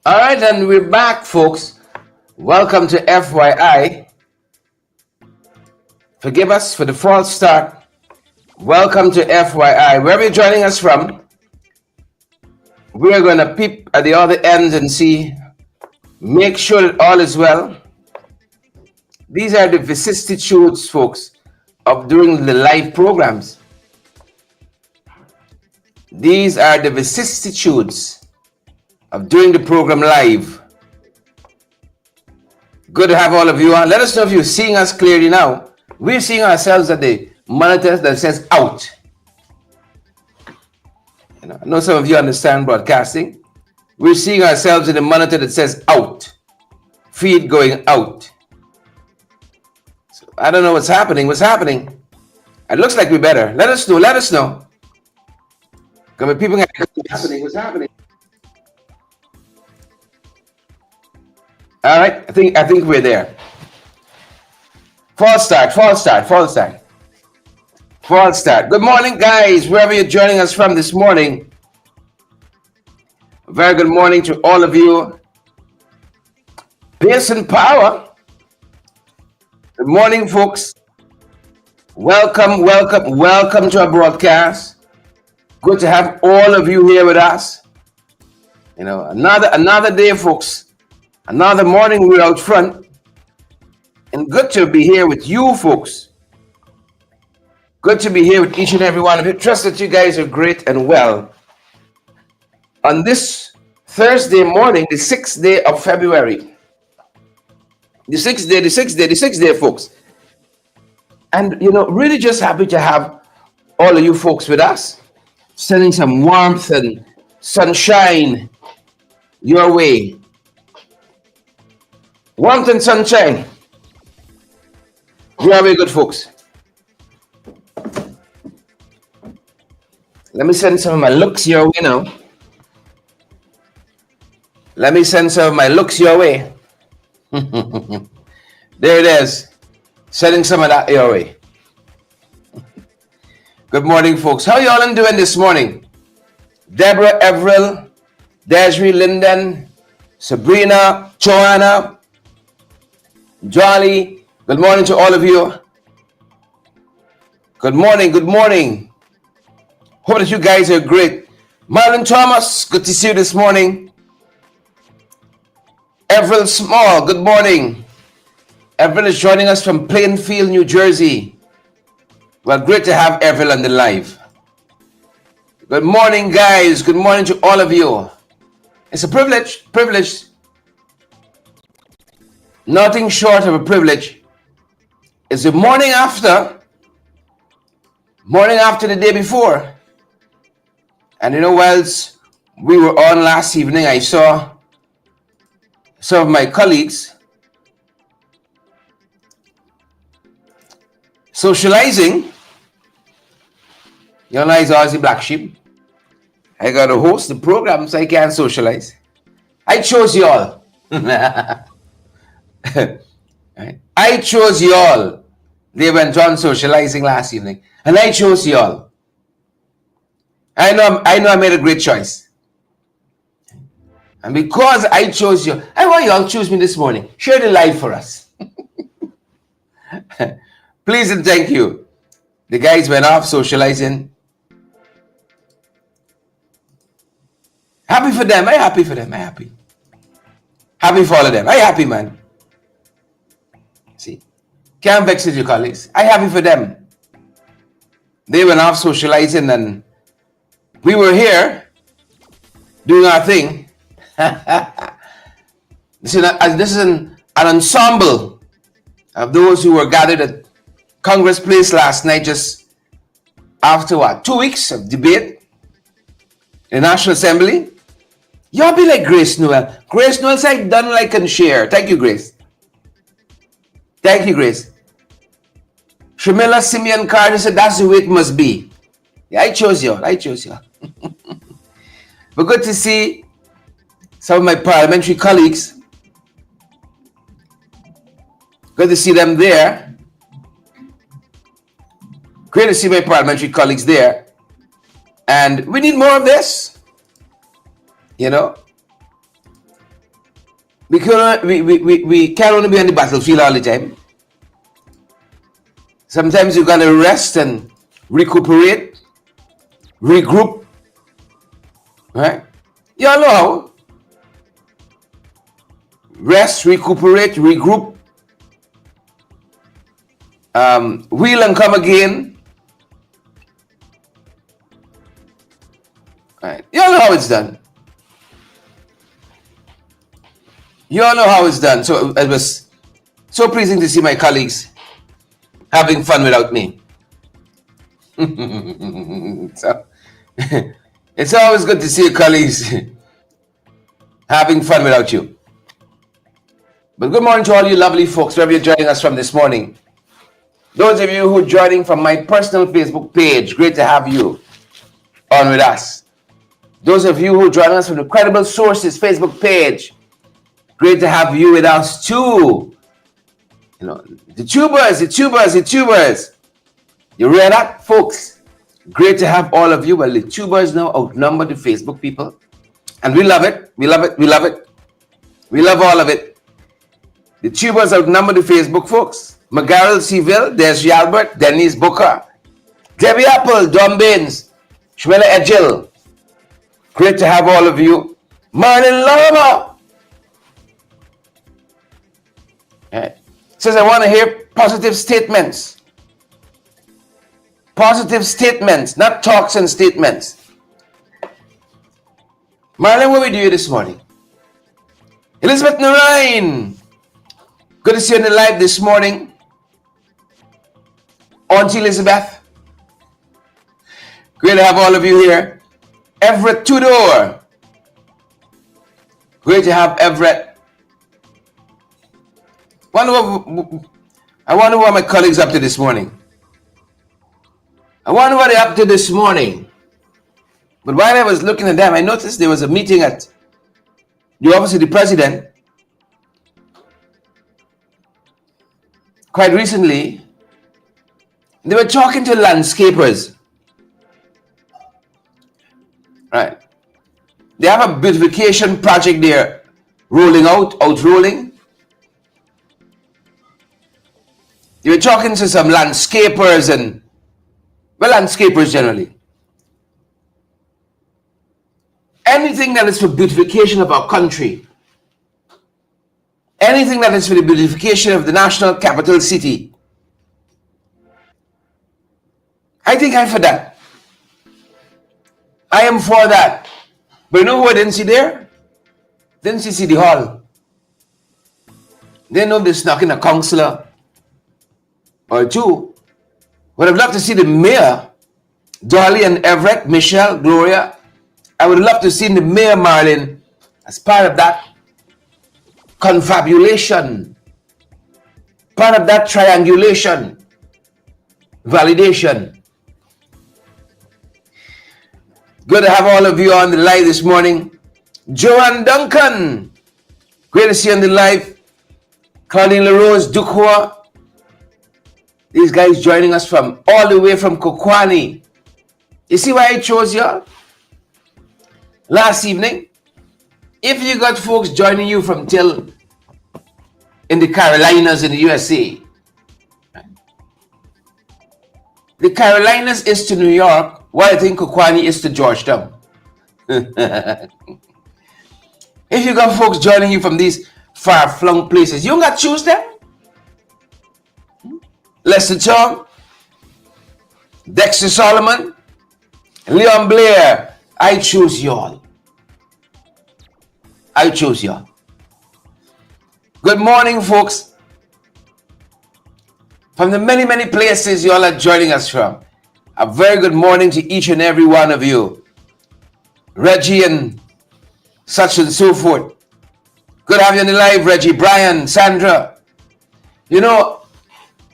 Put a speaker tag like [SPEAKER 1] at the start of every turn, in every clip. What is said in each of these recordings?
[SPEAKER 1] All right, and we're back, folks. Welcome to FYI. Forgive us for the false start. Welcome to FYI. Wherever you're joining us from, we're going to peep at the other end and see, make sure that all is well. These are the vicissitudes, folks, of doing the live programs. These are the vicissitudes of doing the program live. Good to have all of you on. Let us know if you're seeing us clearly now. We're seeing ourselves at the monitor that says out. I know some of you understand broadcasting. We're seeing ourselves in the monitor that says out. Feed going out. So I don't know what's happening. What's happening? It looks like we're better. Let us know. Let us know. Because people get what's happening. All right, I think we're there. False start. Good morning, guys, wherever you're joining us from this morning. Very good morning to all of you. Pearson Power. Good morning, folks. Welcome to our broadcast. Good to have all of you here with us. Another day, folks. Another morning we're out front, and good to be here with you folks. Good to be here with each and every one of you. Trust that you guys are great and well. On this Thursday morning, the 6th day of February. The sixth day, folks. And, really just happy to have all of you folks with us. Sending some warmth and sunshine your way. Warmth and sunshine. You are very good, folks. Let me send some of my looks your way now. There it is. Sending some of that your way. Good morning, folks. How y'all doing this morning? Deborah, Everil, Desiree, Linden, Sabrina, Joanna, Jolly, good morning to all of you. Good morning. Hope that you guys are great. Marlon Thomas, good to see you this morning. Everil Small, good morning. Everil is joining us from Plainfield, New Jersey. Well, great to have Everil on the live. Good morning, guys. Good morning to all of you. It's a privilege. Nothing short of a privilege. It's the morning after the day before. And whilst we were on last evening, I saw some of my colleagues socializing. It's always the black sheep. I got to host the program, so I can't socialize. I chose y'all. I chose y'all. They went on socializing last evening, and I chose y'all. I know I made a great choice. And because I chose you, I want y'all choose me this morning. Share the live for us. Please and thank you. The guys went off socializing. Happy for them. I happy for them. I happy. Happy for all of them. I happy, man. See, can't vex with your colleagues. I happy for them. They went off socializing and we were here doing our thing. This is an ensemble of those who were gathered at Congress Place last night, just after 2 weeks of debate in the National Assembly. Y'all be like Grace Noel. Grace Noel said, done, like, and share. Thank you, Grace. Shamila Simeon Carter said, that's the way it must be. Yeah, I chose y'all. But good to see some of my parliamentary colleagues. Good to see them there. Great to see my parliamentary colleagues there. And we need more of this. we can't only be on the battlefield all the time. Sometimes you gotta rest and recuperate, regroup, right? You all know how. Rest, recuperate, regroup, wheel and come again. Right. You all know how it's done. You all know how it's done. So it was so pleasing to see my colleagues having fun without me. So it's always good to see your colleagues having fun without you. But good morning to all you lovely folks, wherever you're joining us from this morning. Those of you who are joining from my personal Facebook page, great to have you on with us. Those of you who are joining us from the Credible Sources Facebook page, great to have you with us too. You know, the tubers. You read that, folks? Great to have all of you. Well, the tubers now outnumber the Facebook people. And we love it. We love all of it. The tubers outnumber the Facebook folks. McGarrell Seville, there's Albert, Denise Booker, Debbie Apple, Don Baines, Shmela Edgel. Great to have all of you. Marlon Lama. Right. Says, I want to hear positive statements. Positive statements, not talks and statements. Marlon, what we do this morning? Elizabeth Narine. Good to see you on the live this morning. Auntie Elizabeth. Great to have all of you here. Everett Tudor. Great to have Everett. I wonder what my colleagues are up to this morning. I wonder what they're up to this morning. But while I was looking at them, I noticed there was a meeting at the office of the president quite recently. They were talking to landscapers. Right. They have a beautification project there rolling outrolling. They were talking to some landscapers and, well, landscapers generally. Anything that is for beautification of our country, anything that is for the beautification of the national capital city, I think I'm for that. I am for that. But you know who I didn't see there? Didn't see City Hall. Didn't know they snuck in a councillor or two. Would have loved to see the mayor, Dolly and Everett, Michelle, Gloria. I would love to see the mayor, Marlin, as part of that confabulation, part of that triangulation, validation. Good to have all of you on the live this morning. Joanne Duncan, great to see you on the live. Claudine LaRose, Dukwa. These guys joining us from all the way from Kokwani. You see why I chose y'all? Last evening, if you got folks joining you from till in the Carolinas in the USA, the Carolinas is to New York, while I think Kokwani is to Georgetown. If you got folks joining you from these far-flung places, you don't got to choose them. Lester Chong, Dexter Solomon, Leon Blair, I choose y'all. I choose y'all. Good morning, folks. From the many, many places y'all are joining us from, a very good morning to each and every one of you. Reggie and such and so forth. Good to have you on the live, Reggie, Brian, Sandra. You know,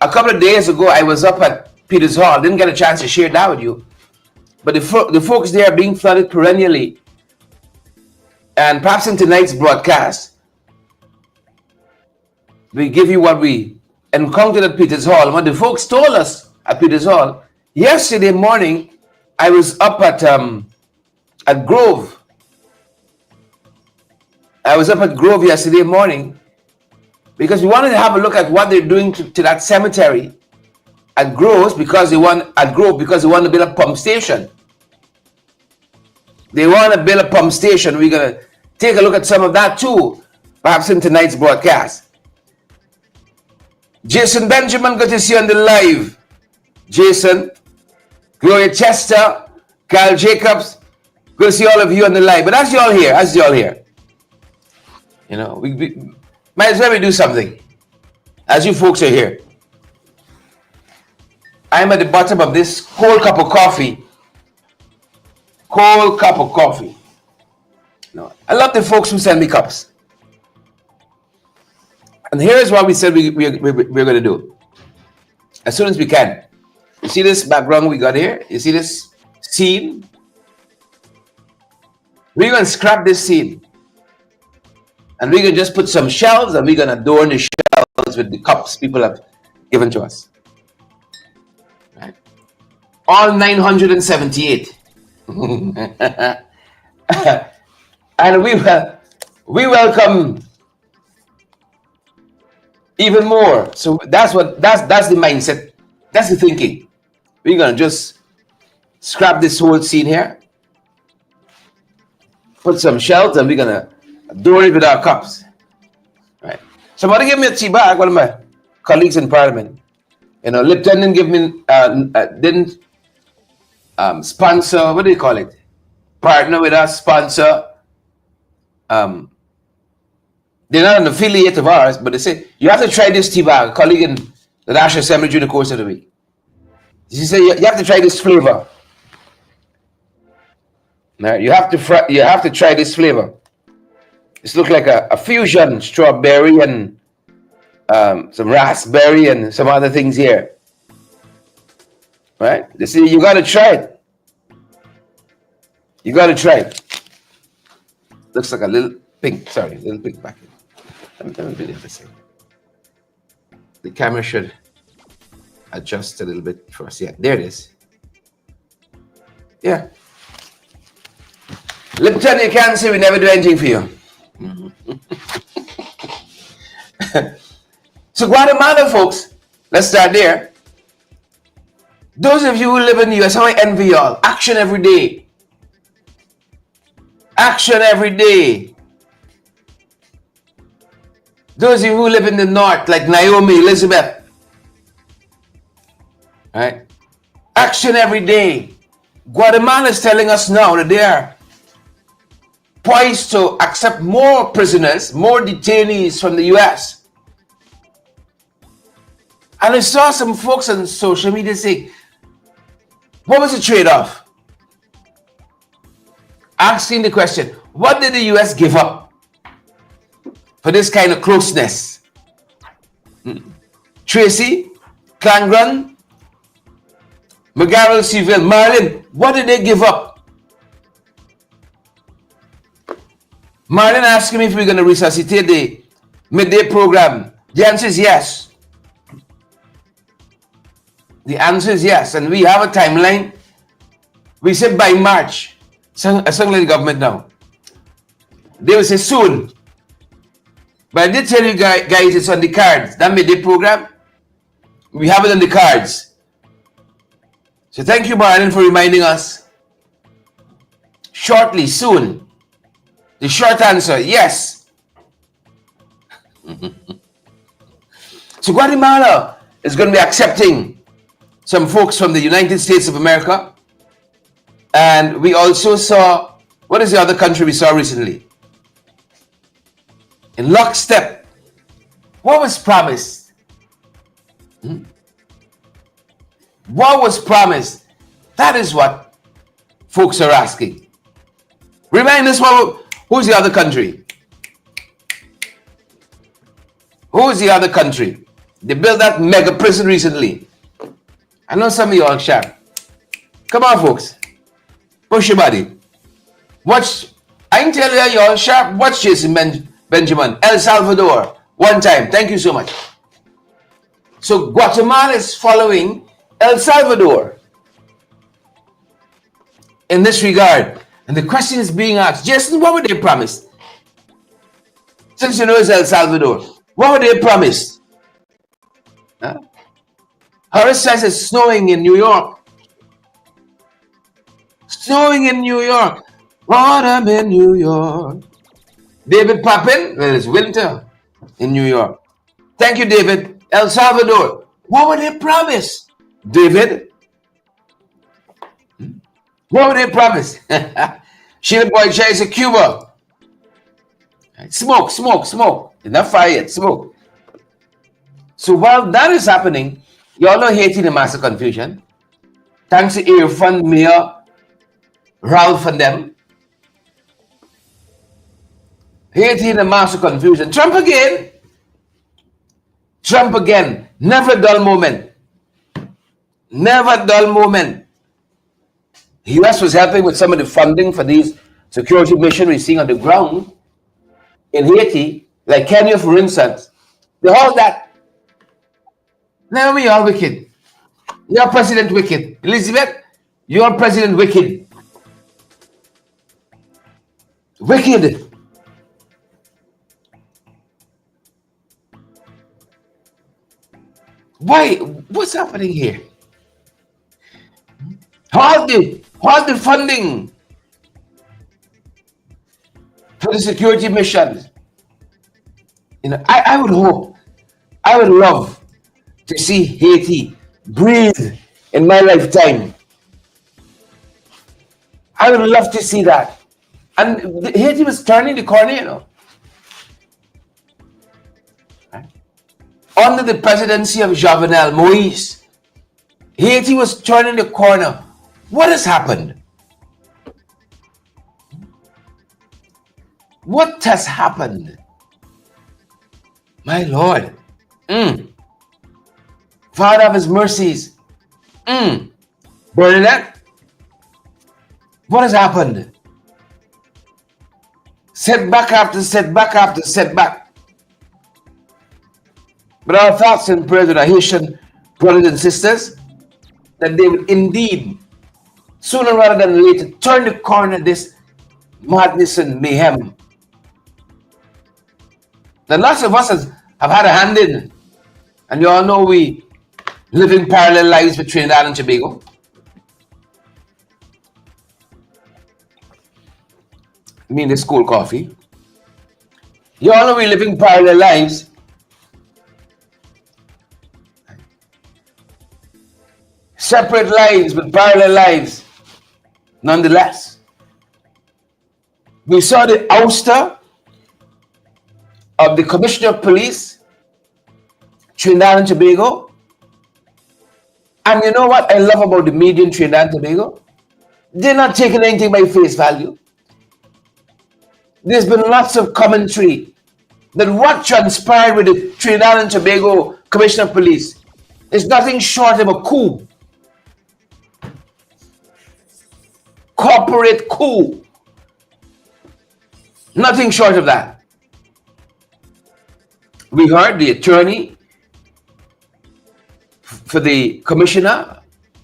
[SPEAKER 1] a couple of days ago, I was up at Peters Hall. Didn't get a chance to share that with you. But the folks there are being flooded perennially. And perhaps in tonight's broadcast, we give you what we encountered at Peters Hall. What the folks told us at Peters Hall. Yesterday morning, I was up at Grove. I was up at Grove yesterday morning because we wanted to have a look at what they're doing to that cemetery at Grove because they want to build a pump station. They want to build a pump station. We're gonna take a look at some of that too, perhaps in tonight's broadcast. Jason Benjamin, good to see you on the live. Jason, Gloria Chester, Kyle Jacobs, good to see all of you on the live. But as you all here, you know, we might as well do something. As you folks are here, I'm at the bottom of this cold cup of coffee. No, I love the folks who send me cups. And here's what we said we're going to do. As soon as we can. You see this background we got here? You see this scene? We're going to scrap this scene. And we're going to just put some shelves and we're going to adorn the shelves with the cups people have given to us. Right? All 978. And we welcome even more. So that's the mindset. That's the thinking. We're gonna just scrap this whole scene here, put some shelves, and we're gonna adorn it with our cups. Right. Somebody give me a tea bag. One of my colleagues in Parliament, you know, Lipton didn't give me didn't sponsor. What do you call it? Partner with us, sponsor. They're not an affiliate of ours, but they say, you have to try this tea bag. A colleague in the National Assembly during the course of the week. She said, you have to try this flavor. Now, you have to try this flavor. This looks like a fusion, strawberry and some raspberry and some other things here. Right? They say, you got to try it. You got to try it. Looks like a little pink packet. Let me do this. The camera should adjust a little bit for us. Yeah, there it is. Yeah. Lipton, you can't say we never do anything for you. So Guatemala, folks, let's start there. Those of you who live in the US, how I envy y'all. Action every day. Action every day. Those of you who live in the north, like Naomi, Elizabeth. Right? Action every day. Guatemala is telling us now that they are poised to accept more prisoners, more detainees from the US. And I saw some folks on social media say, what was the trade-off? Asking the question, what did the US give up for this kind of closeness? Tracy, Clangron, McGarrel, Seville, Marlin, what did they give up? Marlin asking me if we're going to resuscitate the midday program. The answer is yes. The answer is yes. And we have a timeline. We said by March. I sound like the government now. They will say soon. But I did tell you guys it's on the cards. That midday program, we have it on the cards. So thank you, Marlon, for reminding us. Shortly, soon. The short answer, yes. So Guatemala is going to be accepting some folks from the United States of America. And we also saw, what is the other country we saw recently? In lockstep. What was promised? What was promised? That is what folks are asking. Remind us, who's the other country? Who's the other country? They built that mega prison recently. I know some of you all sharp. Come on, folks. Push your body. Watch. I can tell you all sharp. Watch Jason Benjamin. El Salvador. One time. Thank you so much. So Guatemala is following El Salvador in this regard. And the question is being asked, Jason, what were they promised? Since you know it's El Salvador, what were they promised? Huh? Horace says it's snowing in New York. Snowing in New York. Autumn in New York. David Papin, well, it's winter in New York. Thank you, David. El Salvador. What were they promised? David? What were they promised? Sheila Boy Chase in Cuba. Smoke, smoke, smoke. Enough fire yet, smoke. So while that is happening, y'all know Haiti in a massive confusion. Thanks to Irfan Mayor Ralph and them. Haiti in a massive confusion. Trump again. Trump again. Never a dull moment. Never a dull moment. The US was helping with some of the funding for these security missions we're seeing on the ground in Haiti, like Kenya, for instance. They all that. Now we are wicked. You're President Wicked. Elizabeth, you're President Wicked. Wicked. Why? What's happening here? Halt the funding for the security missions. You know, I would hope, I would love to see Haiti breathe in my lifetime. I would love to see that. And Haiti was turning the corner, you know. Under the presidency of Jovenel Moïse, Haiti was turning the corner. What has happened? What has happened? My Lord. Father of his mercies. Bernadette, what has happened? Setback after setback after setback. But our thoughts and prayers with our Haitian brothers and sisters, that they will indeed, sooner rather than later, turn the corner this madness and mayhem. Now, lots of us have had a hand in, and you all know we live in parallel lives with Trinidad and Tobago. I mean, this cold coffee. You all know we live in parallel lives. Separate lives, but parallel lives. Nonetheless, we saw the ouster of the Commissioner of Police, Trinidad and Tobago. And you know what I love about the media in Trinidad and Tobago? They're not taking anything by face value. There's been lots of commentary that what transpired with the Trinidad and Tobago Commissioner of Police is nothing short of a coup. Corporate coup. Nothing short of that. We heard the attorney for the commissioner,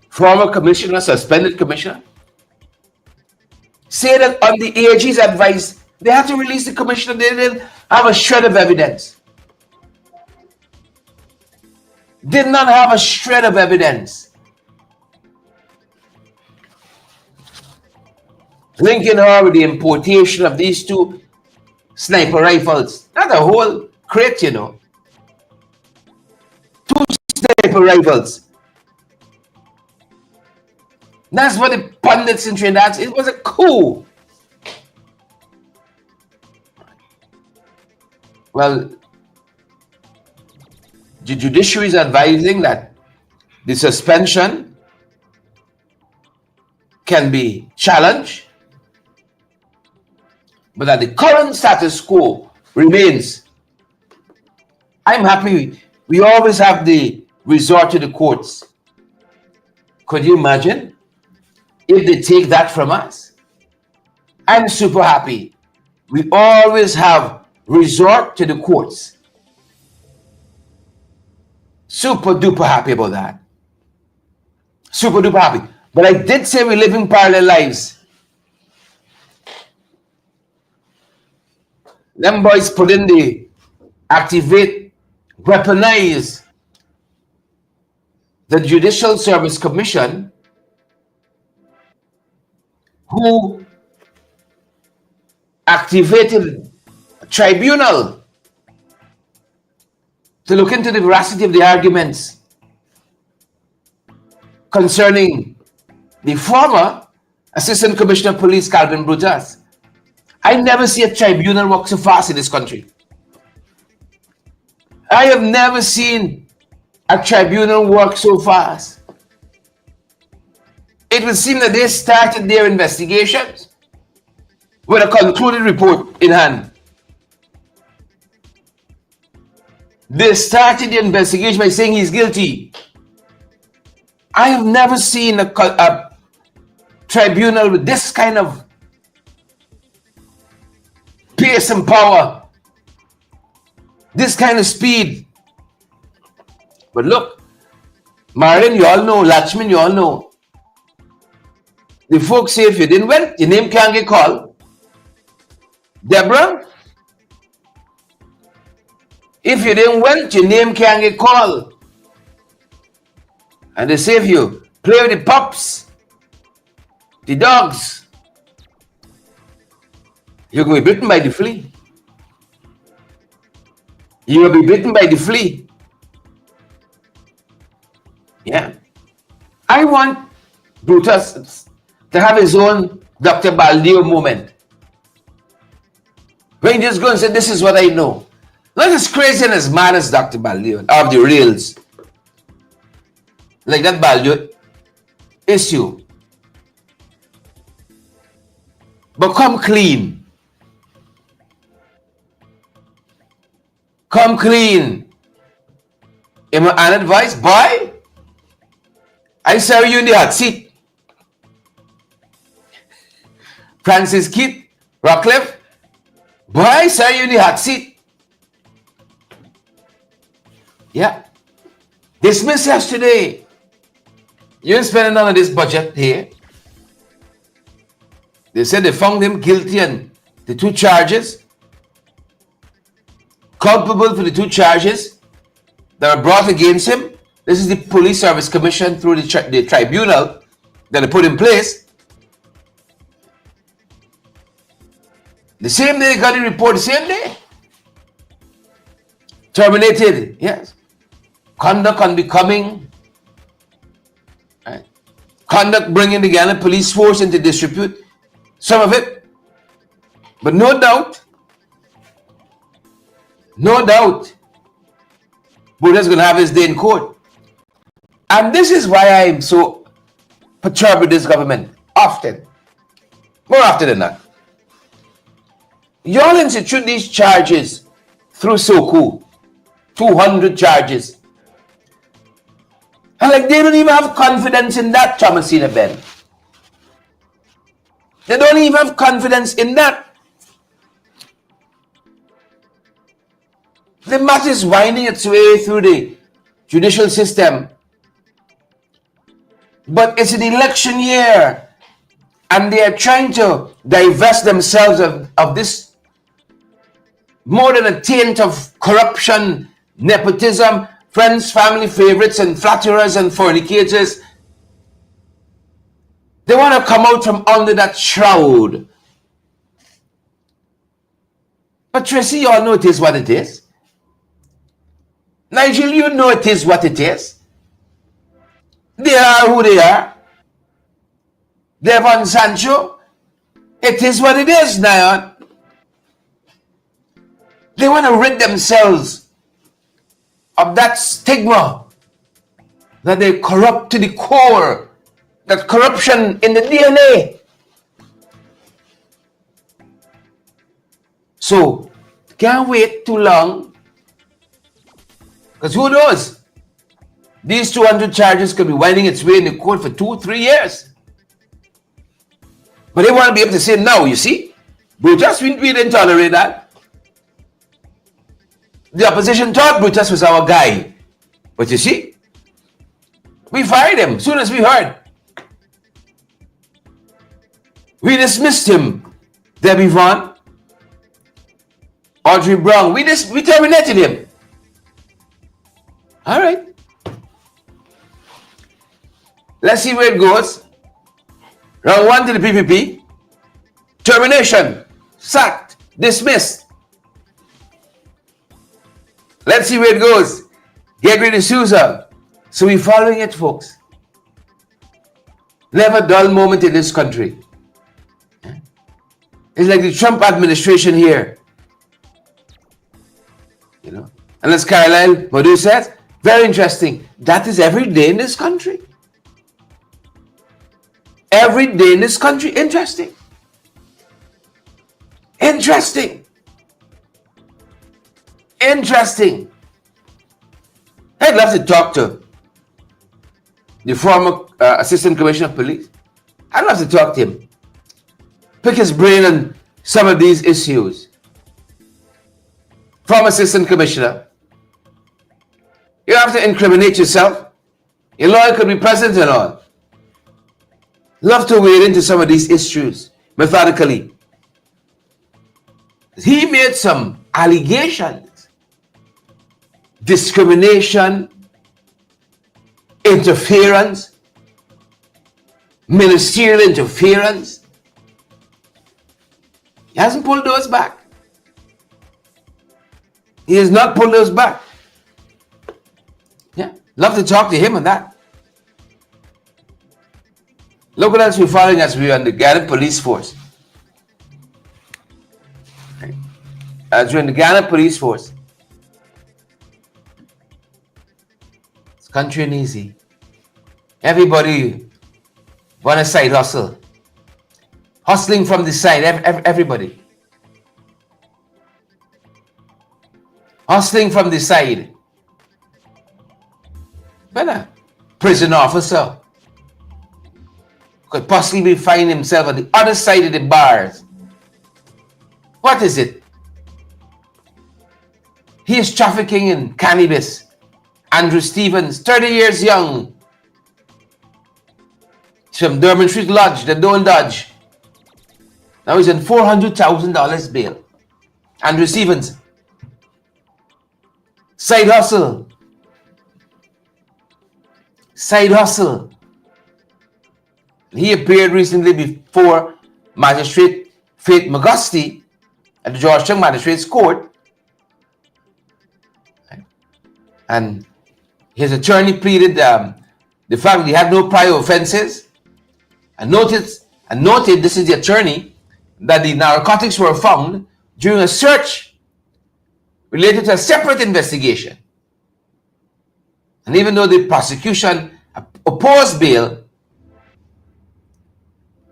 [SPEAKER 1] former commissioner, suspended commissioner, say that on the AG's advice, they had to release the commissioner. They didn't have a shred of evidence. Did not have a shred of evidence. Linking her with the importation of these two sniper rifles. Not a whole crate, you know. Two sniper rifles. That's what the pundits in Trinidad, it was a coup. Well, the judiciary is advising that the suspension can be challenged, but that the current status quo remains. I'm happy we always have the resort to the courts. Could you imagine if they take that from us? I'm super happy. We always have resort to the courts. Super duper happy about that. Super duper happy. But I did say we're living parallel lives. Them boys put in the activate, weaponize the Judicial Service Commission, who activated a tribunal to look into the veracity of the arguments concerning the former Assistant Commissioner of Police, Calvin Brutus. I never see a tribunal work so fast in this country. I have never seen a tribunal work so fast. It would seem that they started their investigations with a concluded report in hand. They started the investigation by saying he's guilty. I have never seen a tribunal with this kind of pace and power, this kind of speed. But look, Marlon, you all know, Lachman, you all know. The folks say if you didn't win, your name can't get called. Deborah, if you didn't win, your name can't get called. And they say if you play with the pups, the dogs, you're going to be bitten by the flea. You will be bitten by the flea. Yeah. I want Brutus to have his own Dr. Baldeo moment. When he just go and say, this is what I know. Not as crazy and as mad as Dr. Baldeo of the rails. Like that Baldeo issue. But come clean. Come clean. In my advice, boy, I saw you in the hot seat. Francis Keith, Rockcliffe, boy, I saw you in the hot seat. Yeah. Dismissed yesterday. You ain't spending none of this budget here. They said they found him guilty on the 2 charges, culpable for the 2 charges that are brought against him. This is the Police Service Commission through the tribunal that they put in place. The same day they got the report, the same day. Terminated, yes. Conduct unbecoming. Right. Conduct bringing the Ghana police force into disrepute. Some of it. But no doubt, Buddha's going to have his day in court. And this is why I am so perturbed with this government. Often. More often than not. Y'all institute these charges through Soku. 200 charges. And like they don't even have confidence in that, Thomasina Ben. They don't even have confidence in that. The matter is winding its way through the judicial system. But it's an election year. And they are trying to divest themselves of this more than a taint of corruption, nepotism, friends, family favorites, and flatterers and fornicators. They want to come out from under that shroud. But Tracy, you all know it is what it is. Nigel, you know it is what it is. They are who they are. Devon Sancho, it is what it is, Nyan. They want to rid themselves of that stigma that they corrupt to the core, that corruption in the DNA. So, can't wait too long, because who knows? These 200 charges could be winding its way in the court for 2-3 years. But they want to be able to say, no, you see, Brutus, we didn't tolerate that. The opposition thought Brutus was our guy. But you see, we fired him as soon as we heard. We dismissed him, Debbie Vaughn. Audrey Brown, we terminated him. All right. Let's see where it goes. Round 1 to the PPP. Termination. Sacked. Dismissed. Let's see where it goes. Get rid of Sousa. So we're following it, folks. Never a dull moment in this country. It's like the Trump administration here. You know. And as Caroline Madu says, very interesting. That is every day in this country. Every day in this country. Interesting. Interesting. Interesting. I'd love to talk to the former Assistant Commissioner of Police. I'd love to talk to him. Pick his brain on some of these issues. Former Assistant Commissioner. You have to incriminate yourself. Your lawyer could be present and all. Love to wade into some of these issues methodically. He made some allegations. Discrimination, interference, ministerial interference. He hasn't pulled those back. He has not pulled those back. Yeah, love to talk to him on that. Look what else we're following as we're on the Ghana Police Force. Okay. As we're in the Ghana Police Force. It's country and easy. Everybody want a side hustle. Hustling from the side, everybody. Hustling from the side. But a prison officer could possibly find himself on the other side of the bars. What is it? He is trafficking in cannabis. Andrew Stevens, 30 years young. He's from Durban Street Lodge, the Don't Dodge. Now he's in $400,000 bail. Andrew Stevens. Side hustle. Side hustle. He appeared recently before Magistrate Faith Magusti at the Georgetown Magistrates Court. And his attorney pleaded the fact that he had no prior offenses. And noted, this is the attorney, that the narcotics were found during a search related to a separate investigation. And even though the prosecution opposed bail,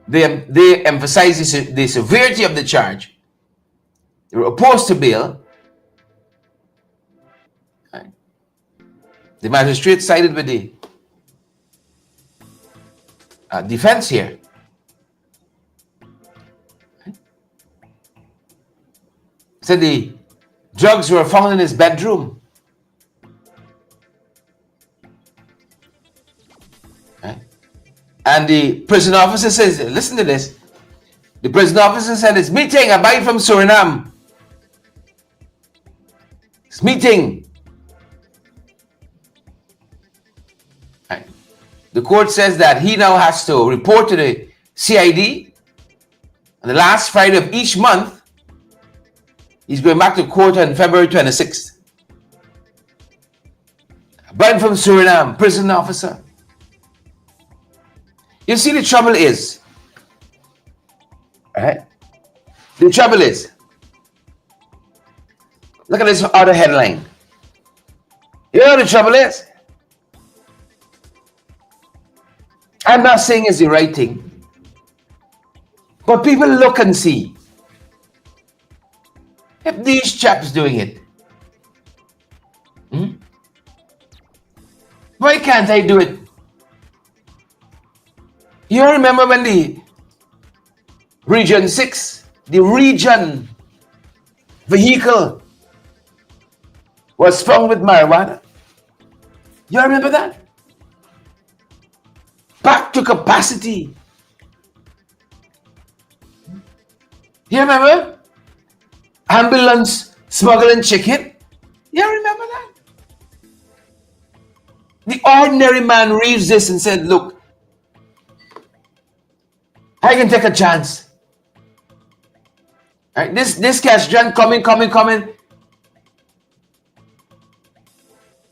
[SPEAKER 1] they emphasized the severity of the charge. They were opposed to bail. Right. The magistrate sided with the defense here. Right. Said the drugs were found in his bedroom. And the prison officer says, listen to this. The prison officer said, it's meeting, a bite from Suriname. It's meeting. Right. The court says that he now has to report to the CID on the last Friday of each month. He's going back to court on February 26th. A bite from Suriname, prison officer. You see, the trouble is, right? The trouble is, look at this other headline. You know what the trouble is? I'm not saying it's the right thing, but people look and see. If these chaps doing it, why can't I do it? You remember when the Region 6, the region vehicle was found with marijuana? You remember that? Back to capacity. You remember? Ambulance smuggling chicken. Yeah, remember that? The ordinary man reads this and said, look, I can take a chance. Right? This cash John coming.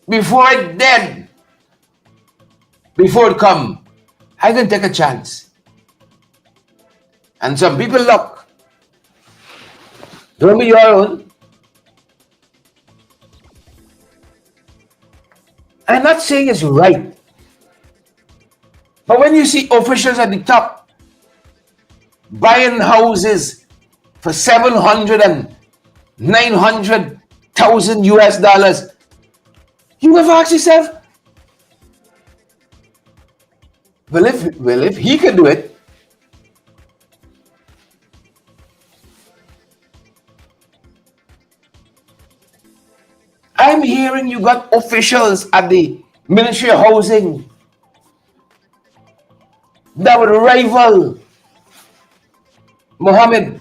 [SPEAKER 1] Before it dead, before it come, I can take a chance. And some people look. Don't be your own. I'm not saying it's right. But when you see officials at the top buying houses for 700 and 900,000 US dollars, you have asked yourself, well, if he can do it, I'm hearing you got officials at the Ministry of Housing that would rival Mohammed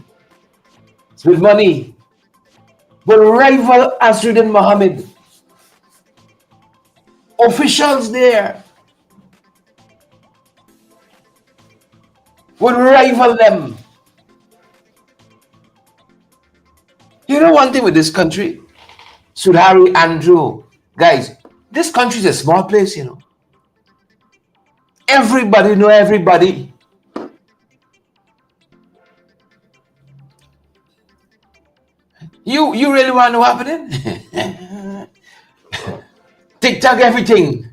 [SPEAKER 1] with money, would rival Asruddin Mohammed. Officials there would rival them. You know one thing with this country? Sudhari, Andrew, guys, this country is a small place, you know. Everybody know everybody. You really want to know what's happening? TikTok everything.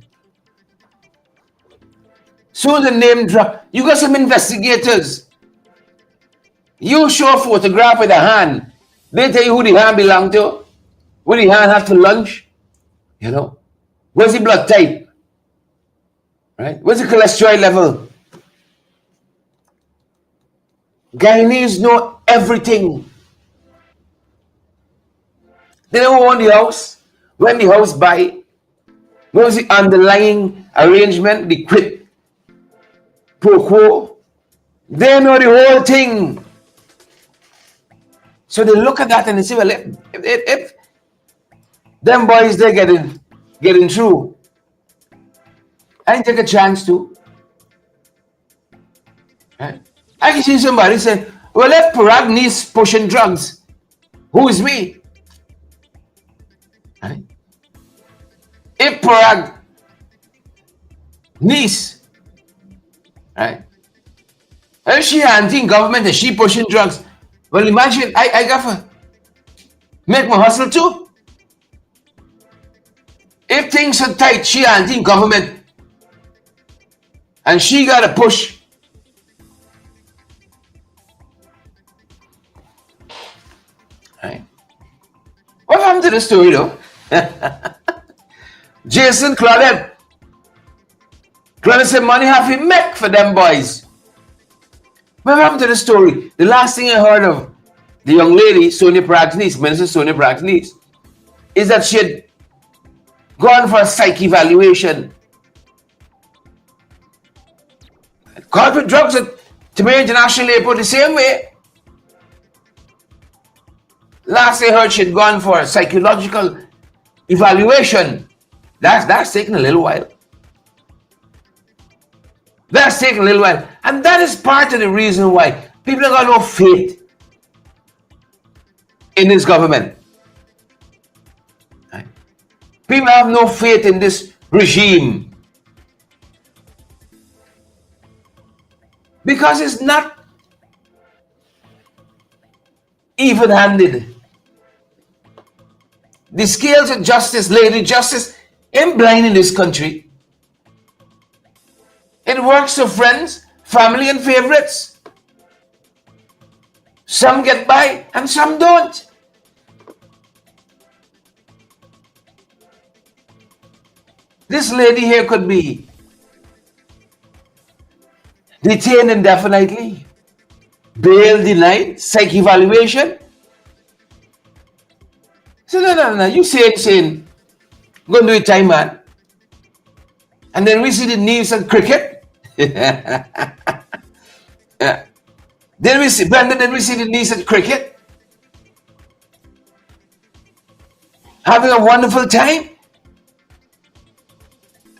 [SPEAKER 1] Soon the name drop. You got some investigators. You show a photograph with a hand. They tell you who the hand belong to. Where the hand have to lunch. You know. Where's the blood type? Right? Where's the cholesterol level? Guyanese know everything. They know who own the house. When the house buy. What was the underlying arrangement, the quid pro quo? They know the whole thing. So they look at that and they say, well, if them boys they're getting through, I can take a chance to. Right? I can see somebody say, well, if Parag needs pushing drugs, who is me? Right? If Parag niece, right? If she anti-government and she pushing drugs, well, imagine I got to make my hustle too. If things are tight, she anti-government and she got to push. Right? What happened to the story though? Jason Claudette said money have to make for them boys. What happened to the story? The last thing I heard of the young lady, Sonia Parag's niece, Minister Sonia Parag's niece, is that she had gone for a psych evaluation. Caught with drugs at Tamir International Airport the same way. Last I heard she had gone for a psychological evaluation. That's taking a little while. That's taking a little while. And that is part of the reason why people have got no faith in this government. Right? People have no faith in this regime. Because it's not even-handed. The scales of justice, Lady Justice, ain't blind in this country. It works for friends, family, and favorites. Some get by and some don't. This lady here could be detained indefinitely, bail denied, psych evaluation. So no, you saying, go and do it time, man. And then we see the news and cricket. Yeah. Then we see the news and cricket. having a wonderful time.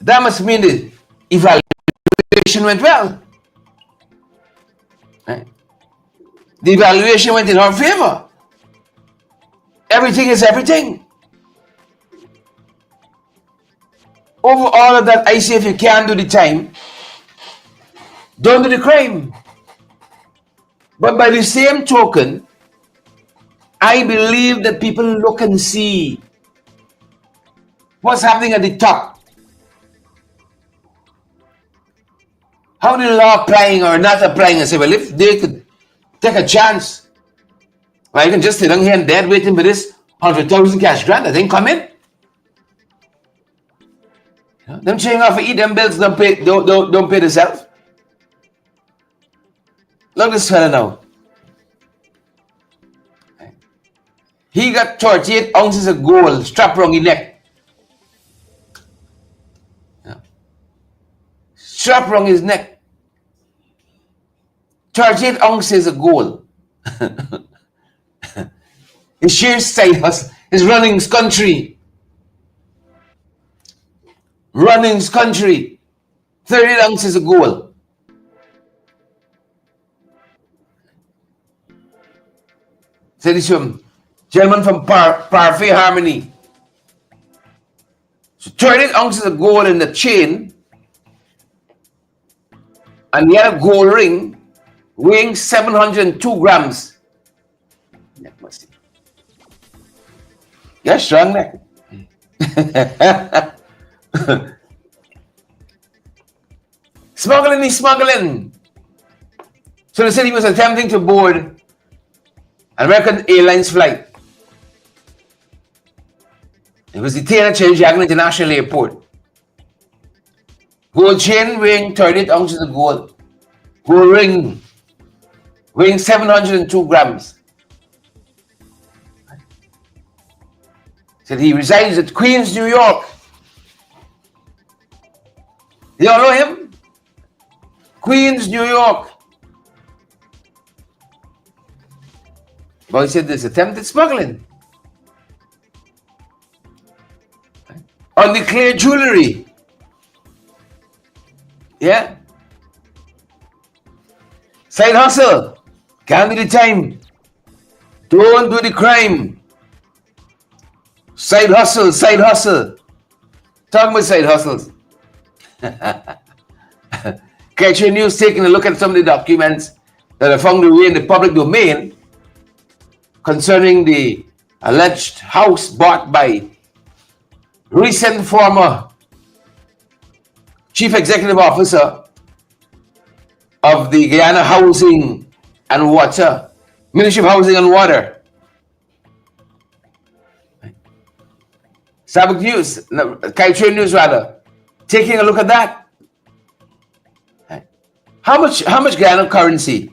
[SPEAKER 1] That must mean the evaluation went well. Right? The evaluation went in our favor. Everything is everything. Over all of that, I say if you can't do the time, don't do the crime. But by the same token, I believe that people look and see what's happening at the top. How the law applying or not applying, and say, well, if they could take a chance, well, you can just sit down here and dead waiting for this 100,000 cash grant, I think come in. You know, them chewing off eat them bills, don't pay themselves. Look at this fella now. He got 38 ounces of gold strapped around his neck. Yeah. Strapped around his neck. 38 ounces of gold. His sheer side hustle. His running's country. Running's country. 38 ounces of gold. So this gentleman from Parfait Harmony. So 38 ounces of gold in the chain. And he had a gold ring weighing 702 grams. Yeah, strong neck. Smuggling. So they said he was attempting to board an American Airlines flight. He was detained at Chicago International Airport. Gold chain weighing 38 ounces of gold. Gold ring weighing 702 grams. Said he resides at Queens, New York. You all know him? Queens, New York. But he said there's attempted smuggling. Undeclared jewelry. Yeah. Side hustle. Can't do the time. Don't do the crime. Side hustle. Talking about side hustles. Catch News taking a look at some of the documents that are found away in the public domain concerning the alleged house bought by recent former Chief Executive Officer of the Guyana Housing and Water, Ministry of Housing and Water. Sabbath News, Culture News rather, taking a look at that. How much Guyana currency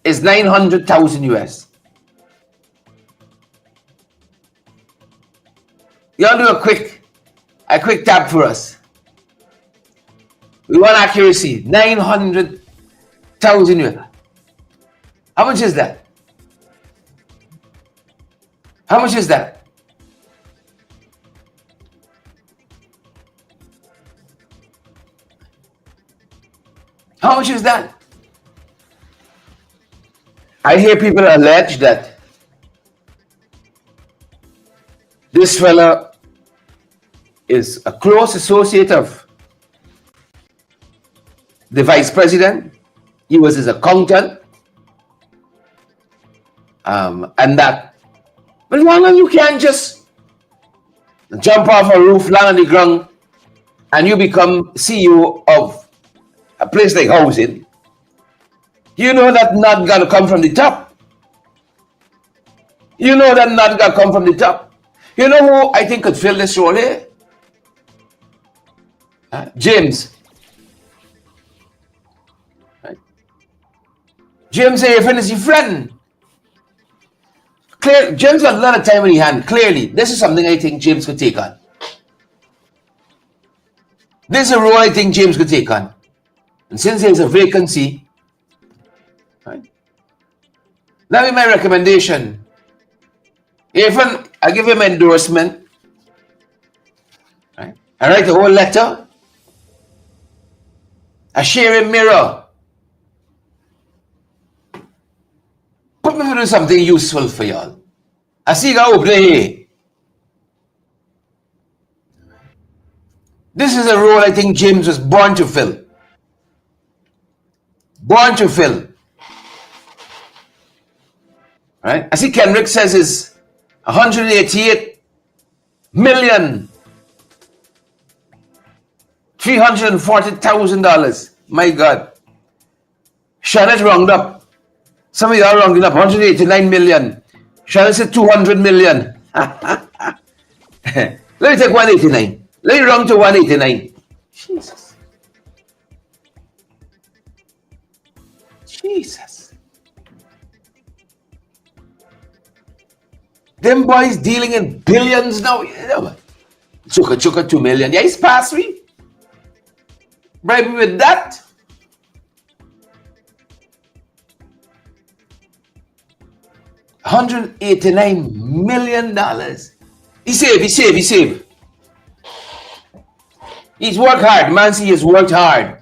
[SPEAKER 1] is 900,000 US? You want to do a quick tab for us? We want accuracy. 900,000 US. How much is that? How much is that? How much is that? I hear people allege that this fella is a close associate of the vice president. He was his accountant. And that, but you can't just jump off a roof, land on the ground, and you become CEO of a place like housing. You know that not gonna come from the top. You know that not gonna come from the top. You know who I think could fill this role here? James. Right. James Ayfin is your friend. James got a lot of time in his hand. Clearly, this is something I think James could take on. This is a role I think James could take on. And since there's a vacancy, right, that be my recommendation. Even I give him endorsement, right? I write a whole letter. I share a mirror. Put me to do something useful for y'all. I see you open here. This is a role I think James was born to fill. Born to fill. Right? I see Kendrick says is 188 million $340,000. My God. Shannon's round up. Some of y'all rounding up 189 million. Shannon said 200 million. Let me take 189. Let me round to 189. Jesus. Jesus. Them boys dealing in billions now. You know, Chuka 2 million. Yeah, he's past me. Bribe me with that. $189 million. He saved. He's worked hard. Man, he has worked hard.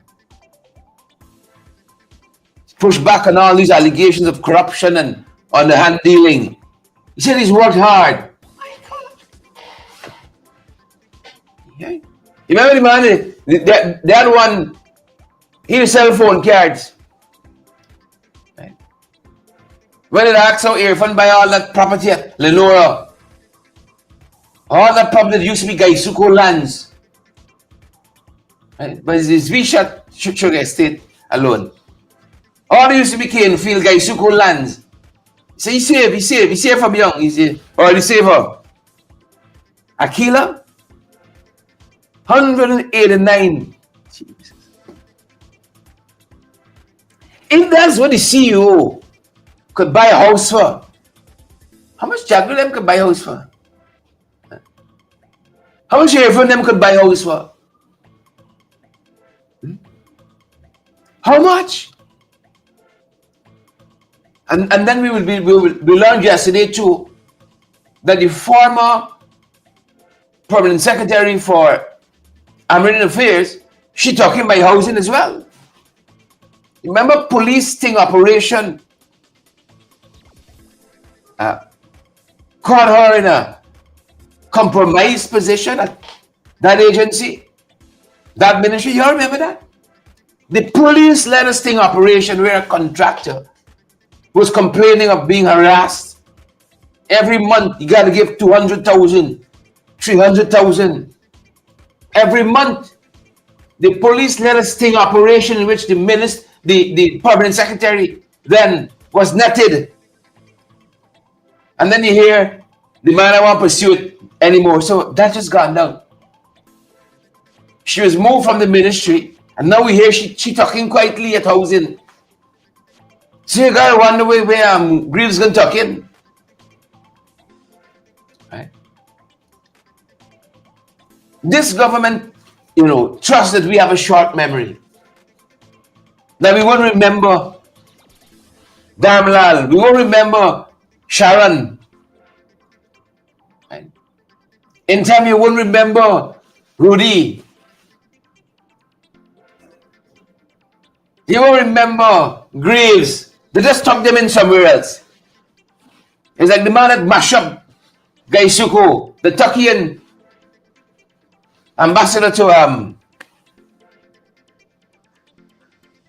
[SPEAKER 1] He's pushed back on all these allegations of corruption and underhand dealing. He said he's worked hard. My God. Yeah. You remember the man, that one, he had cell phone cards. Right. When it asked how Irfan buy all that property at Lenora, all that property that used to be Gaisuko lands. Right. But it's V-Shot Sugar Estate alone. All that used to be Canefield, Gaisuko lands. So he saved from young. He saved her. Aquila? 189. Jesus. If that's what the CEO could buy a house for, how much Jaguar them could buy a house for? How much everyone them could buy a house for? How much? And then we learned yesterday too that the former permanent secretary for American Affairs, she talking about housing as well. Remember police sting operation caught her in a compromised position at that agency, that ministry. You all remember that? The police led a sting operation where a contractor was complaining of being harassed. Every month you got to give 200,000, 300,000. Every month, the police led a sting operation in which the permanent secretary then was netted. And then you hear the man I won't pursue it anymore. So that just gone down. She was moved from the ministry, and now we hear she talking quietly at housing. So you gotta wonder where Greaves gonna tuck in. Right? This government, trusts that we have a short memory. That we won't remember Damlal, we won't remember Sharon. Right? In time you won't remember Rudy. You won't remember Graves. They just tuck them in somewhere else. It's like the man that mashed up Gaisuko, the Turkian ambassador to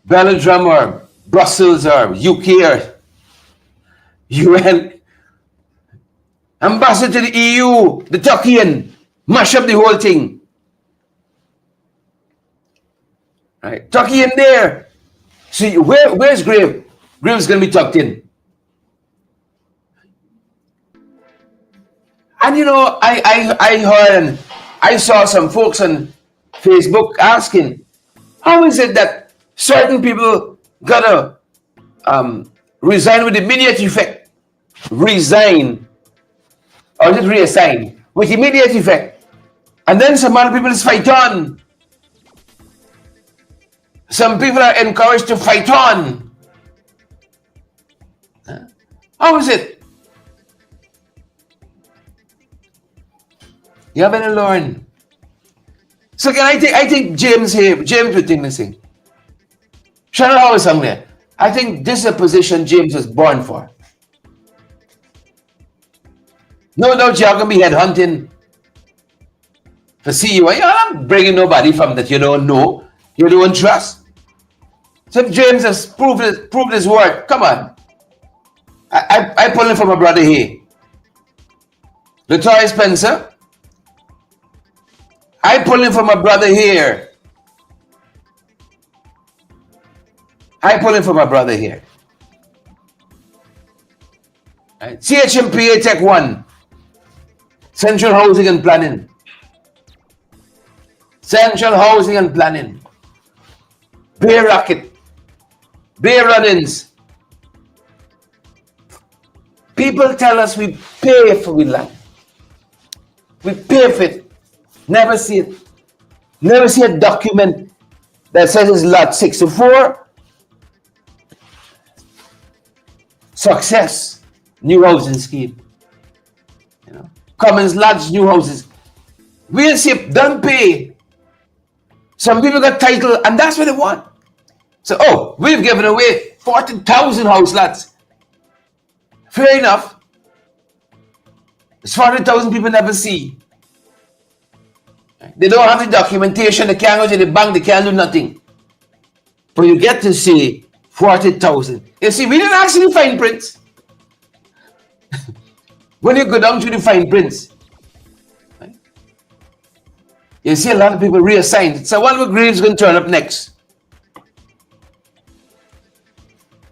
[SPEAKER 1] Belgium or Brussels or UK or UN. Ambassador to the EU, the Turkian, mash up the whole thing. Right? Turkey in there. See, where's Graves? Graves gonna be tucked in. And I heard and I saw some folks on Facebook asking, how is it that certain people gotta resign with immediate effect? Resign or just reassign with immediate effect. And then some other people just fight on. Some people are encouraged to fight on. How is it You have to learn. So can I think James here, James would think the same. Shannon Howard somewhere. I think this is a position James was born for. No doubt you're going to be headhunting for CEO. You're not bringing nobody from that you don't know, you don't trust. So if James has proved his work, come on. I pull it from my brother here. Latoya Spencer. I pull in from my brother here. I pull in from my brother here. Right. CHMPA Tech 1. Central Housing and Planning. Central Housing and Planning. Bear racket. Bear run-ins. People tell us we pay for we land. We pay for it. Never see it. Never see a document that says it's lot 64. Success. New housing scheme. You know. Commons Lodge, new houses. We'll see don't pay. Some people got title and that's what they want. So, oh, we've given away 40,000 house lots. Fair enough. It's 40,000 people never see. They don't have the documentation, they can't go to the bank, they can't do nothing. But you get to see 40,000. You see, we didn't actually find prints. When you go down to the fine prints, right, you see a lot of people reassigned. So one of the graves is going to turn up next.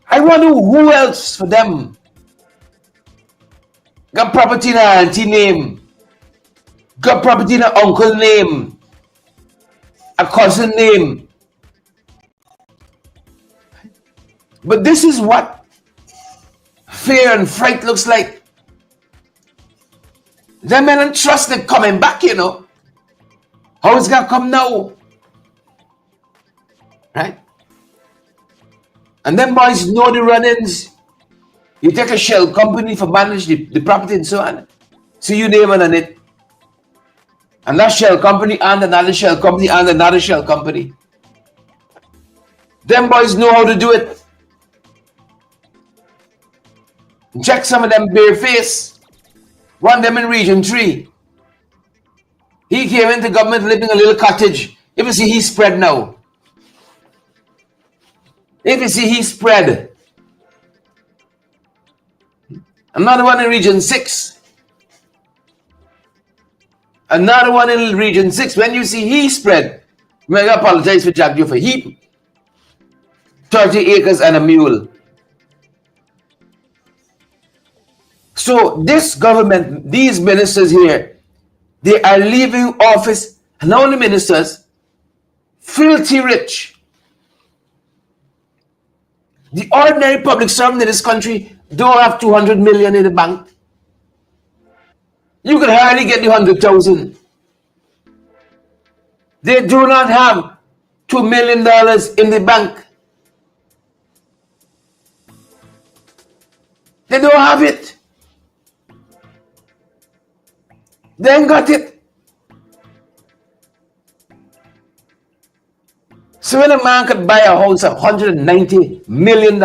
[SPEAKER 1] I wonder who else for them got property in a auntie name, got property in a uncle name, a cousin name. But this is what fear and fright looks like. Them men don't trust them coming back, you know. How it's gonna come now? Right? And them boys know the run-ins. You take a shell company for manage the property and so on. See your name on it. And that shell company and another shell company and another shell company. Them boys know how to do it. Check some of them bare face. One of them in Region 3. He came into government living in a little cottage. If you see, he spread now. If you see, he spread. Another one in Region 6. Another one in Region 6. When you see he spread, I'm going to apologize for Jack for heap. 30 acres and a mule. So this government, these ministers here, they are leaving office, and not only ministers, filthy rich. The ordinary public servant in this country don't have 200 million in the bank. You can hardly get the 100,000. They do not have $2 million in the bank. They don't have it. They ain't got it. So when a man could buy a house of $190 million,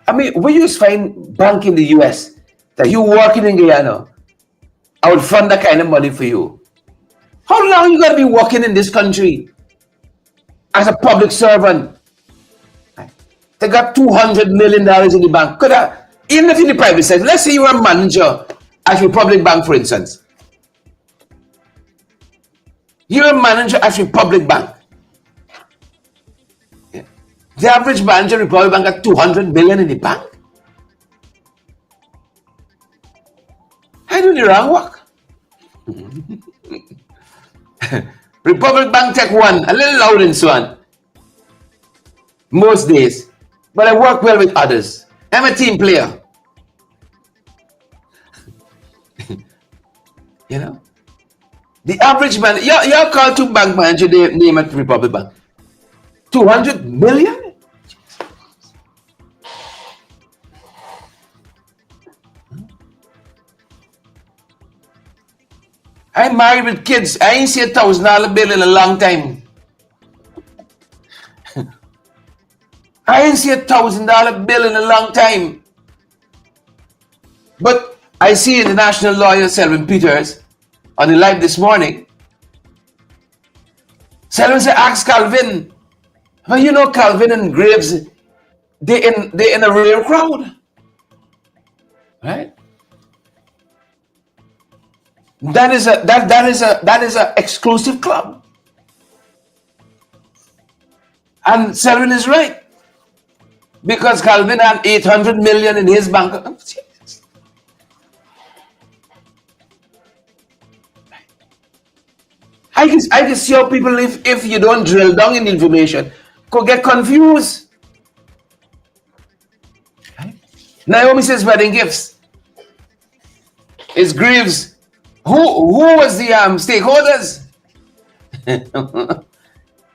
[SPEAKER 1] I mean, we used to find bank in the US that you working in Guyana, I would fund that kind of money for you. How long you gonna be working in this country as a public servant? They got $200 million in the bank. Could I, even if in the private sector, let's say you're a manager at Republic Bank, for instance. You're a manager at Republic Bank. Yeah. The average manager at Republic Bank got 200 million in the bank. I do the wrong work. Republic Bank Tech 1, a little loud and so on. Most days. But I work well with others. I'm a team player. You know? The average man, you call two bank manager name at Republic Bank. 200 million? I'm married with kids. I ain't seen $1,000 bill in a long time. I ain't seen $1,000 bill in a long time. But I see the national lawyer, Selvin Peters, on the live this morning. Selvin said, ask Calvin. Well, you know, Calvin and Graves, they in a rare crowd. Right? That is a exclusive club. And Selvin is right. Because Calvin had 800 million in his bank account. I can see how people, if you don't drill down in information, could get confused. Right? Naomi says wedding gifts. It's Greaves. Who was the stakeholders?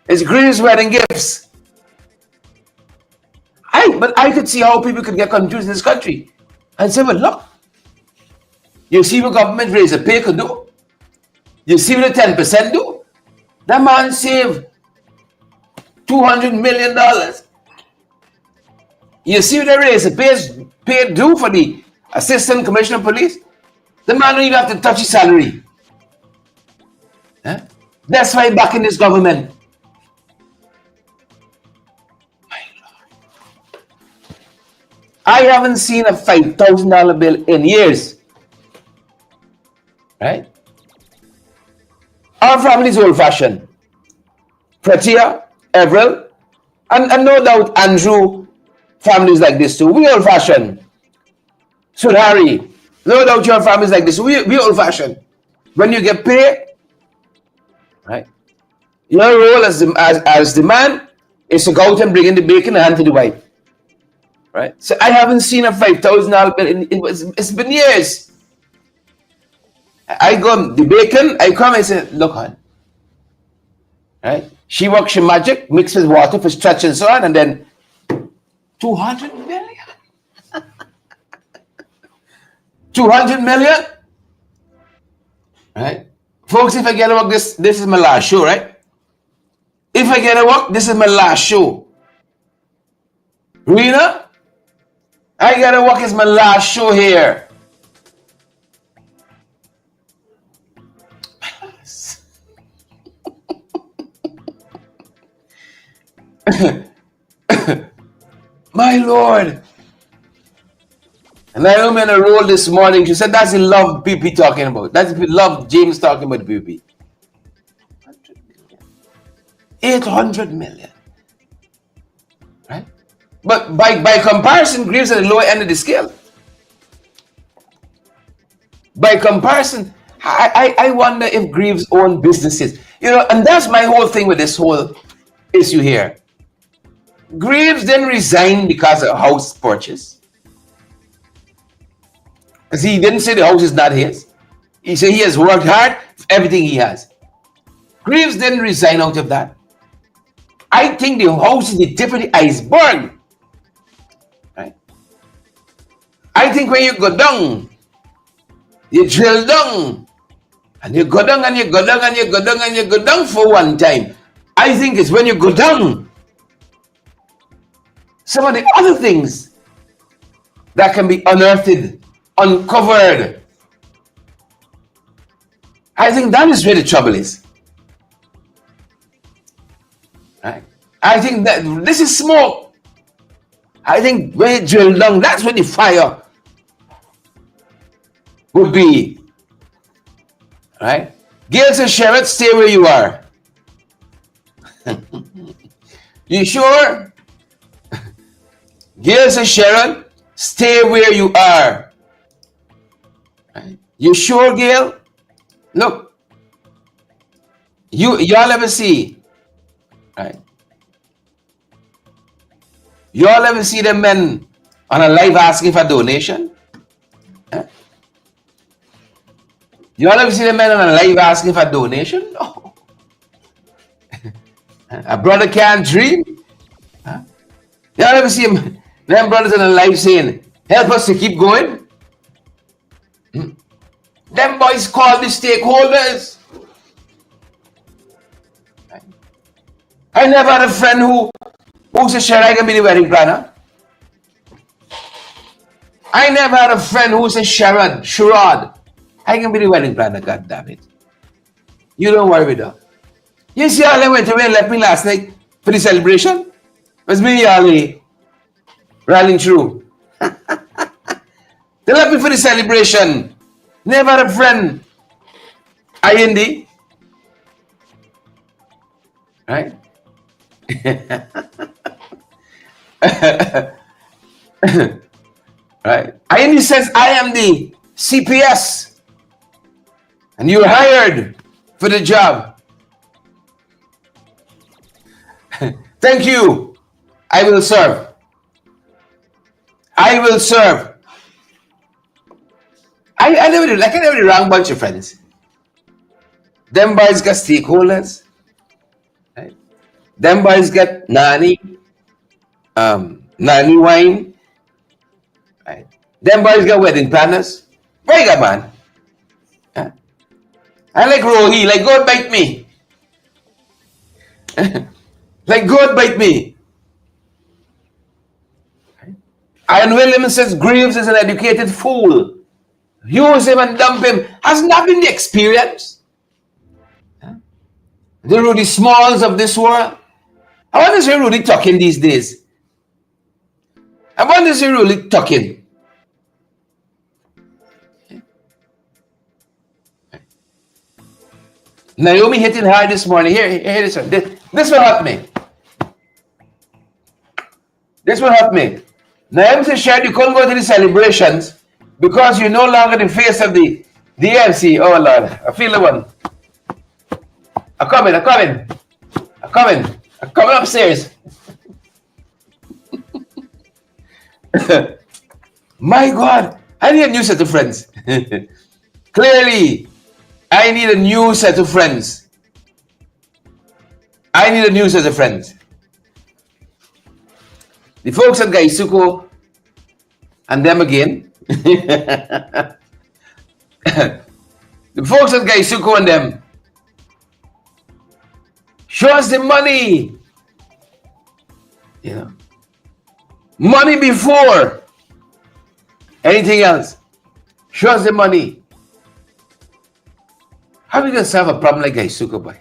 [SPEAKER 1] It's Greaves wedding gifts. But I could see how people could get confused in this country and say, well, look, you see what government raise a pay could do? You see what the 10% do? That man saved $200 million. You see what the raise a pay do for the assistant commissioner of police? The man don't even have to touch his salary. Huh? That's why back in this government. I haven't seen a $5,000 bill in years. Right? Our family is old-fashioned. Pratia, Everett, and no doubt Andrew, families like this too. We old-fashioned. Sudhari, no doubt your families like this. We old-fashioned. When you get paid, right? Your role as the man is to go out and bring in the bacon and hand to the wife. Right? So I haven't seen a $5,000 bill it's been years. I go the bacon, I come and say, look on. Right? She works her magic, mixed with water for stretch and so on, and then 200 million. 200 million. Right? Folks, if I get to work, this is my last show, right? If I get to work, this is my last show. Rena, I gotta work, is my last show here. My Lord. And I am in a role this morning. She said, that's the love PP talking about. That's the love James talking about PP. 800 million. Right? But by comparison, Greaves at the lower end of the scale. By comparison, I wonder if Greaves own businesses. You know, and that's my whole thing with this whole issue here. Greaves didn't resign because of house purchase. Because he didn't say the house is not his. He said he has worked hard for everything he has. Greaves didn't resign out of that. I think the house is the tip of the iceberg. Right? I think when you go down, you drill down, and you go down and you go down and you go down and you go down for one time. I think it's when you go down, some of the other things that can be unearthed, uncovered. I think that is where the trouble is. Right? I think that this is smoke. I think when you drill down, that's where the fire would be. Right? Gail says, Sherrod, stay where you are. You sure? Gail says, Sharon, stay where you are. Right? You sure, Gail? Look, y'all ever see, right? Y'all ever see the men on a live asking for donation? Huh? Y'all ever see the men on a live asking for donation? No. A brother can't dream. Huh? Y'all ever see them brothers on a live saying, help us to keep going? Them boys call the stakeholders. I never had a friend who said, Sure, I can be the wedding planner. I never had a friend who said, Sherrod, I can be the wedding planner, God damn it. You don't worry with that. You see all they went away and left me last night for the celebration? It was me, Ali, rallying through. They left me for the celebration. Never had a friend. IND. Right? Right? IND says, I am the CPS. And you're hired for the job. Thank you. I will serve. I will serve. I never did. I can never the wrong bunch of friends. Them boys got stakeholders. Right? Them boys got nanny wine. Right? Them boys got wedding planners. Very good, man. Huh? I like Rohi, like God bite me. Like God bite me. Right? Ian Williams says Greaves is an educated fool. Use him and dump him. Has not been the experience. Huh? The Rudy Smalls of this world. I wonder if you're really talking these days. I wonder if you're really talking. Naomi hitting hard this morning. Here this one. This will help me. This will help me. Naomi said, Shad, you couldn't go to the celebrations because you're no longer the face of the AFC. Oh, Lord. I feel the one. I'm coming upstairs. My God. I need a new set of friends. Clearly, I need a new set of friends. I need a new set of friends. The folks at Gaisuko and them again. The folks at Gaisuko and them. Show us the money. You know. Money before anything else. Show us the money. How are we going to solve a problem like Gaisuko, boy?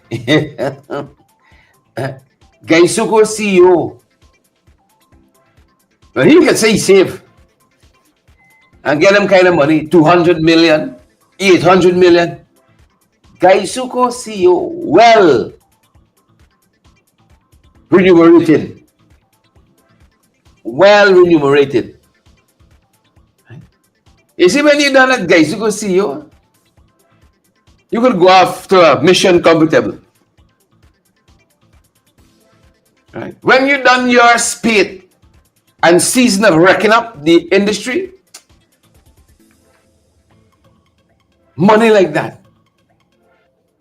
[SPEAKER 1] Gaisuko CEO. Well, he can say he's safe and get him kind of money, 200 million, 800 million. Gaisuko CEO, well remunerated. Well remunerated. You see, when you're done at Gaisuko CEO, you could go after a mission comfortable. Right? When you've done your spade and season of wrecking up the industry, money like that.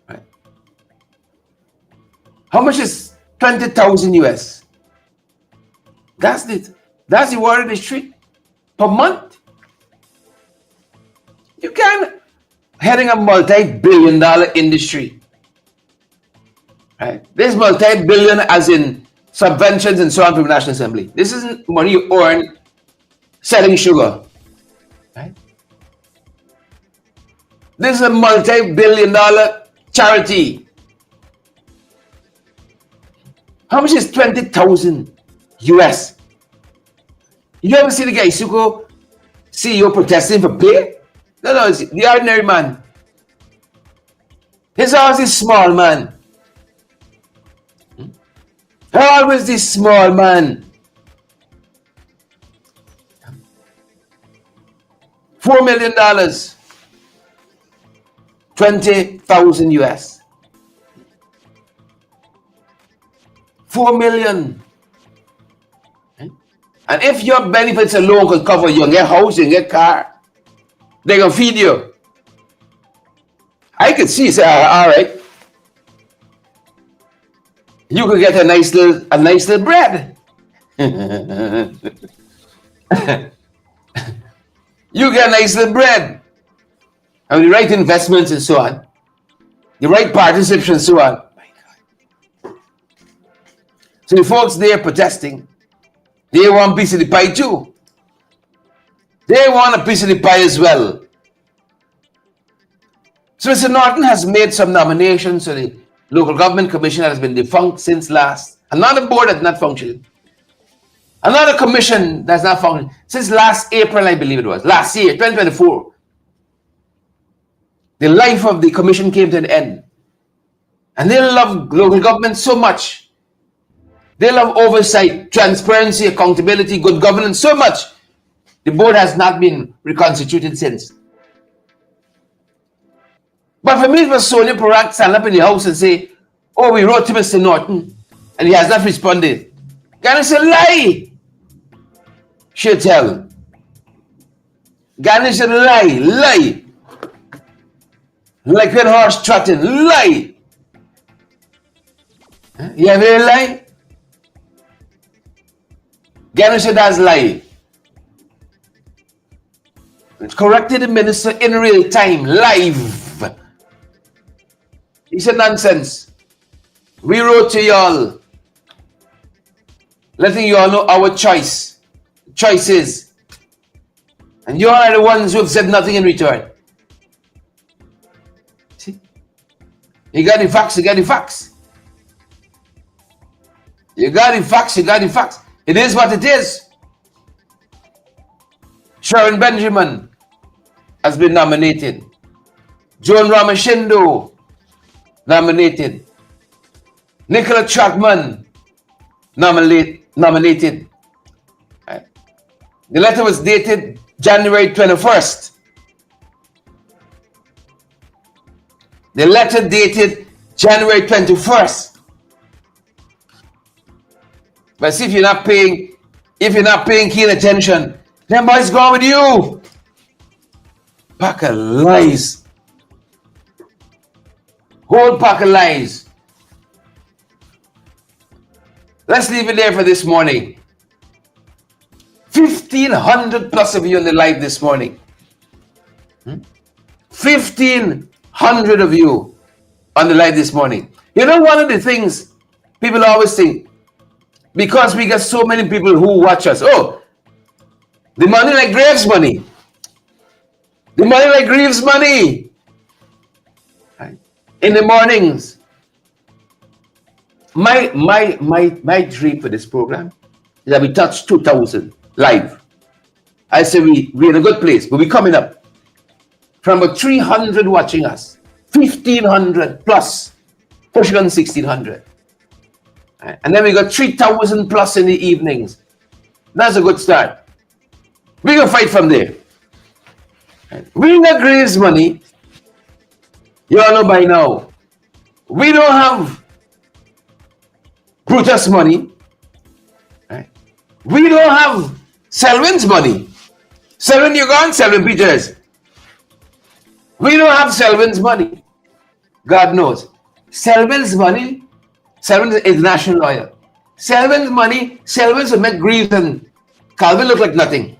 [SPEAKER 1] Right? How much is 20,000 US? That's it. That's the word in the street per month. You can heading a multi-billion-dollar industry. Right? This multi-billion as in subventions and so on from the National Assembly. This isn't money you earn selling sugar. Right? This is a multi-billion-dollar charity. How much is 20,000 US? You ever see the Gaisuko CEO protesting for pay? No, it's the ordinary man. He's always this small man. Always this small man. $4 million. 20,000 US. 4 million. And if your benefits alone could cover you, get house, you get car, they're gonna feed you. I could see, say, all right. You could get a nice little bread. You get a nice little bread. and the right investments and so on, the right participation and so on. My God. So the folks there protesting, they want a piece of the pie too. They want a piece of the pie as well. So Mr. Norton has made some nominations to the local government commission that has been defunct since last. Another board that's not functioning. Another commission that's not functioning since last April, I believe it was. Last year, 2024. The life of the commission came to an end. And they love local government so much. They love oversight, transparency, accountability, good governance so much. The board has not been reconstituted since. But for me, it was Sonia Parak stand up in the house and say, oh, we wrote to Mr. Norton and he has not responded. Ghana said, lie. She'll tell. Ghana said, lie. Like a horse trotting, lie. Huh? You ever heard a lie? Ghana said, that's lie. It corrected the minister in real time, live. He said, nonsense. We wrote to y'all, letting you all know our choices. And you all are the ones who have said nothing in return. See? You got the facts. It is what it is. Sharon Benjamin has been nominated. Joan Ramashindo nominated. Nicola Chapman nominated. Right. The letter was dated January 21st. The letter dated January 21st. But see, if you're not paying keen attention, then what's going with you? Pack of lies. Whole pack of lies. Let's leave it there for this morning. 1,500 plus of you on the live this morning. 1,500 of you on the live this morning. You know, one of the things people always think, because we get so many people who watch us, oh, the money like Graves' money. The money like Graves' money. Right? In the mornings. My dream for this program is that we touch 2,000 live. I say we're in a good place, but we're coming up. From about 300 watching us, 1,500 plus, pushing on 1,600. Right? And then we got 3,000 plus in the evenings. That's a good start. We're going to fight from there. Right? We got Graves' money. You all know by now. We don't have Brutus money. Right? We don't have Selwyn's money. Selwyn, you gone? Selwyn Peters. We don't have Selwyn's money. God knows. Selwyn's money. Selwyn is an international lawyer. Selwyn's money. Selwyn's will make Greaves and Calvin look like nothing.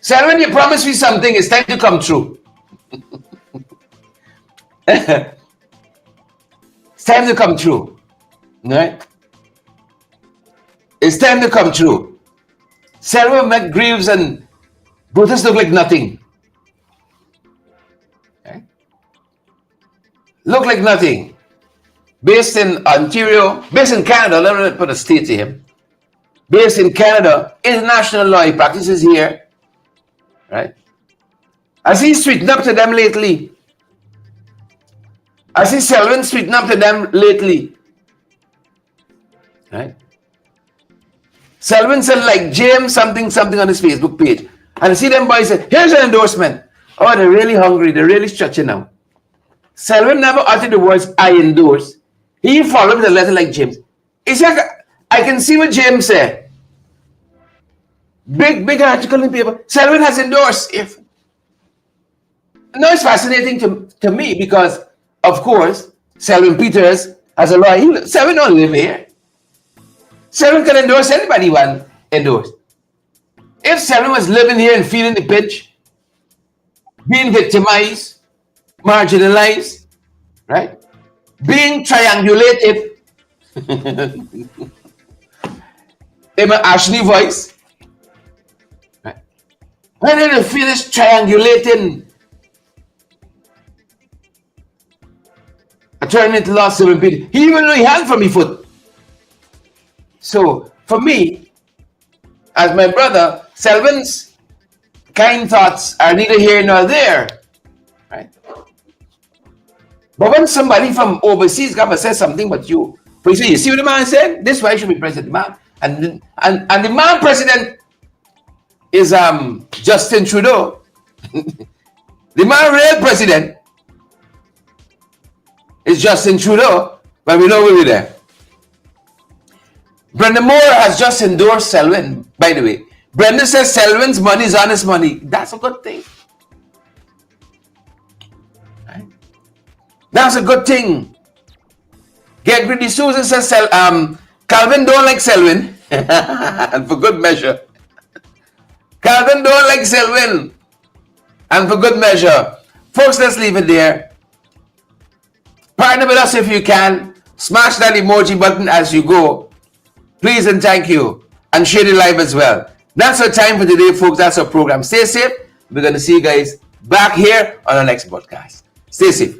[SPEAKER 1] Selwyn, you promised me something. It's time to come true. It's time to come true. Right? It's time to come true. Selwyn make Greaves and Brutus look like nothing. Okay? Look like nothing. Based in Ontario, based in Canada, let me put a state to him. Based in Canada, international law, he practices here. Right? As he's sweetened up to them lately. I see Selwyn sweeten up to them lately. Right? Selwyn said like James something on his Facebook page. And I see them boys say, here's an endorsement. Oh, they're really hungry. They're really stretching now. Selwyn never uttered the words, I endorse. He followed with a letter like James. He said, I can see what James said. Big article in the paper. Selwyn has endorsed. Now it's fascinating to me because, of course, Selwyn Peters has a lawyer. Selwyn don't live here. Selwyn can endorse anybody he wants endorsed. If Selwyn was living here and feeling the pinch, being victimized, marginalized, right? Being triangulated in my Ashley voice, right? When did you finish triangulating? I turned into lost 7 people. He even knew he had from me foot. So for me, as my brother, Selwyn's kind thoughts are neither here nor there, right? But when somebody from overseas comes and says something about you, for example, you see what the man said? This is why you should be president, man. And the man president is Justin Trudeau. The man real president is Justin Trudeau, but we know we'll be there. Brenda Moore has just endorsed Selwyn, by the way. Brenda says Selwyn's money is honest money. That's a good thing. Right? That's a good thing. Get Greedy Susan says Calvin don't like Selwyn. And for good measure. Calvin don't like Selwyn. And for good measure. Folks, let's leave it there. Partner with us if you can. Smash that emoji button as you go. Please and thank you. And share the live as well. That's our time for today, folks. That's our program. Stay safe. We're going to see you guys back here on our next podcast. Stay safe.